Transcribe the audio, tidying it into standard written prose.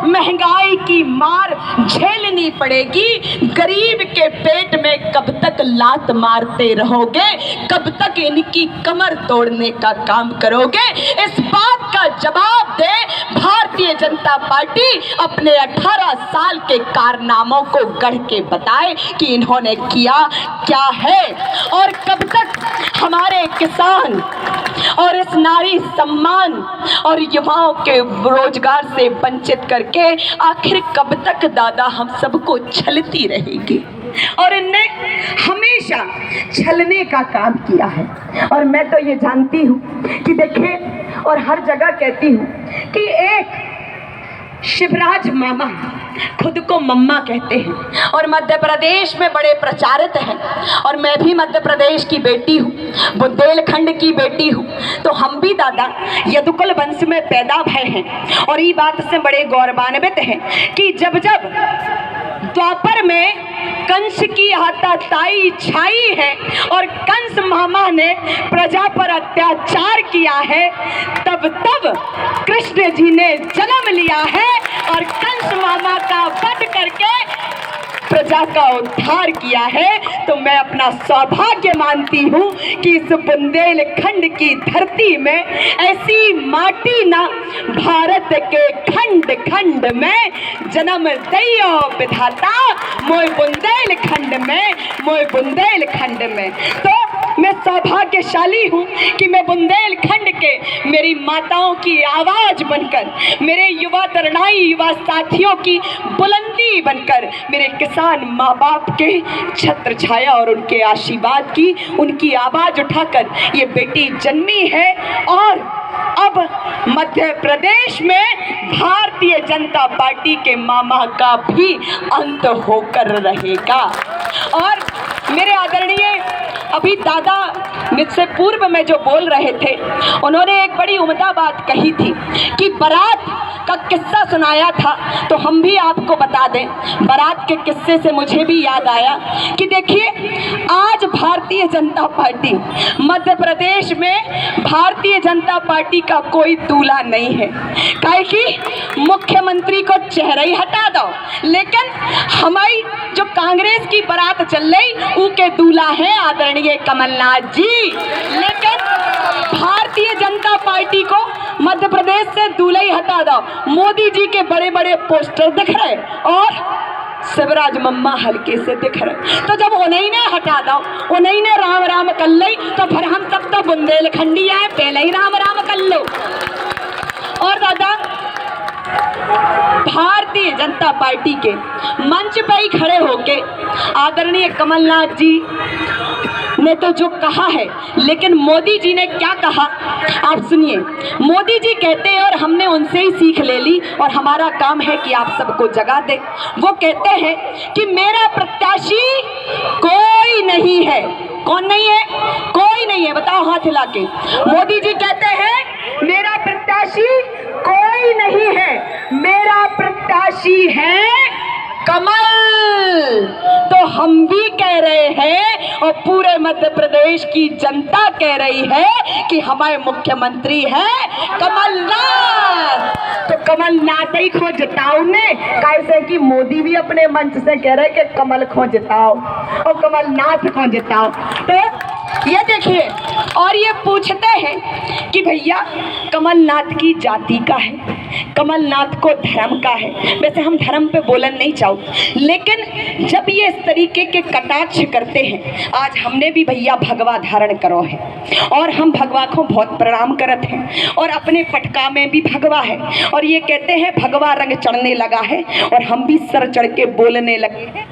महंगाई की मार झेलनी पड़ेगी। गरीब के पेट में कब तक लात मारते रहोगे, कब तक इनकी कमर तोड़ने का काम करोगे? इस बात का जवाब दे भारतीय जनता पार्टी अपने 18 साल के कारनामों को गढ़ के बताए कि इन्होंने किया क्या है, और कब तक हमारे किसान और इस नारी सम्मान और युवाओं के रोजगार से वंचित करके आखिर कब तक दादा हम सबको छलती रहेगी। और इनने हमेशा छलने का काम किया है। और मैं तो ये जानती हूँ कि देखिए, और हर जगह कहती हूँ कि एक शिवराज मामा खुद को मम्मा कहते हैं और मध्य प्रदेश में बड़े प्रचारित हैं। और मैं भी मध्य प्रदेश की बेटी हूँ, बुंदेलखंड की बेटी हूँ। तो हम भी दादा यदुकुल वंश में पैदा भय हैं और ये बात से बड़े गौरवान्वित हैं कि जब जब द्वापर में कंस की हाथापाई छाई है और कंस मामा ने प्रजा पर अत्याचार किया है, तब तब कृष्ण जी ने जन्म लिया है और कंस मामा का वध करके प्रजा का उद्धार किया है। तो मैं अपना सौभाग्य मानती हूँ कि इस बुंदेलखंड की धरती में ऐसी माटी ना भारत के खंड खंड में जन्म दियो विधाता, मोय बुंदेलखंड में, मोय बुंदेलखंड में। तो मैं सौभाग्यशाली हूँ कि मैं बुंदेलखंड के मेरी माताओं की आवाज़ बनकर, मेरे युवा तरुणाई युवा साथियों की बुलंदी बनकर, मेरे किसान माँ बाप के छत्र छाया और उनके आशीर्वाद की, उनकी आवाज़ उठाकर ये बेटी जन्मी है। और अब मध्य प्रदेश में भारतीय जनता पार्टी के मामा का भी अंत होकर रहेगा। और मेरे आदरणीय अभी दादा मुझसे पूर्व में जो बोल रहे थे, उन्होंने एक बड़ी उम्दा बात कही थी कि बारात का किस्सा सुनाया था। तो हम भी आपको बता दें, बारात के किस्से से मुझे भी याद आया कि देखिए, आज भारतीय जनता पार्टी मध्य प्रदेश में भारतीय जनता पार्टी का कोई दूल्हा नहीं है। काहे कि मुख्यमंत्री को चेहरा ही हटा दो, लेकिन हमारी जो कांग्रेस की बारात चल रही उनके दूल्हा है आदरणीय कमलनाथ जी। लेकिन भारतीय जनता पार्टी को मध्य प्रदेश से दूल्हा ही हटा दो, मोदी जी के बड़े बड़े पोस्टर दिख रहे और शिवराज मम्मा हल्के से दिख रहे। तो जब उन्हीं ने हटा दो, उन्हीं ने राम राम कर ली, तो फिर हम सब तो बुंदेलखंडी आए, पहले ही राम राम कर लो। और दादा भारतीय जनता पार्टी के मंच पर ही खड़े होके आदरणीय कमलनाथ जी ने तो जो कहा है, लेकिन मोदी जी ने क्या कहा आप सुनिए। मोदी जी कहते हैं, और हमने उनसे ही सीख ले ली और हमारा काम है कि आप सबको जगा दे। वो कहते हैं कि मेरा प्रत्याशी कोई नहीं है। कौन नहीं है? कोई नहीं है, बताओ हाथ हिला के। मोदी जी कहते हैं मेरा प्रत्याशी कोई नहीं है, मेरा प्रत्याशी है कमल। तो हम भी कह रहे हैं और पूरे मध्य प्रदेश की जनता कह रही है कि हमारे मुख्यमंत्री है कमलनाथ। तो कमलनाथ ही खो जिताओ ने, कैसे कि मोदी भी अपने मंच से कह रहे कि कमल खो जिताओ और कमलनाथ खो जिताओ। तो ये देखिए, और ये पूछते हैं कि भैया कमलनाथ की जाति का है, कमलनाथ को धर्म का है। वैसे हम धर्म पे बोलन नहीं चाहो, लेकिन जब ये इस तरीके के कटाक्ष करते हैं, आज हमने भी भैया भगवा धारण करो है और हम भगवा को बहुत प्रणाम करते हैं और अपने पटका में भी भगवा है और ये कहते हैं भगवा रंग चढ़ने लगा है और हम भी सर चढ़ के बोलने लगे हैं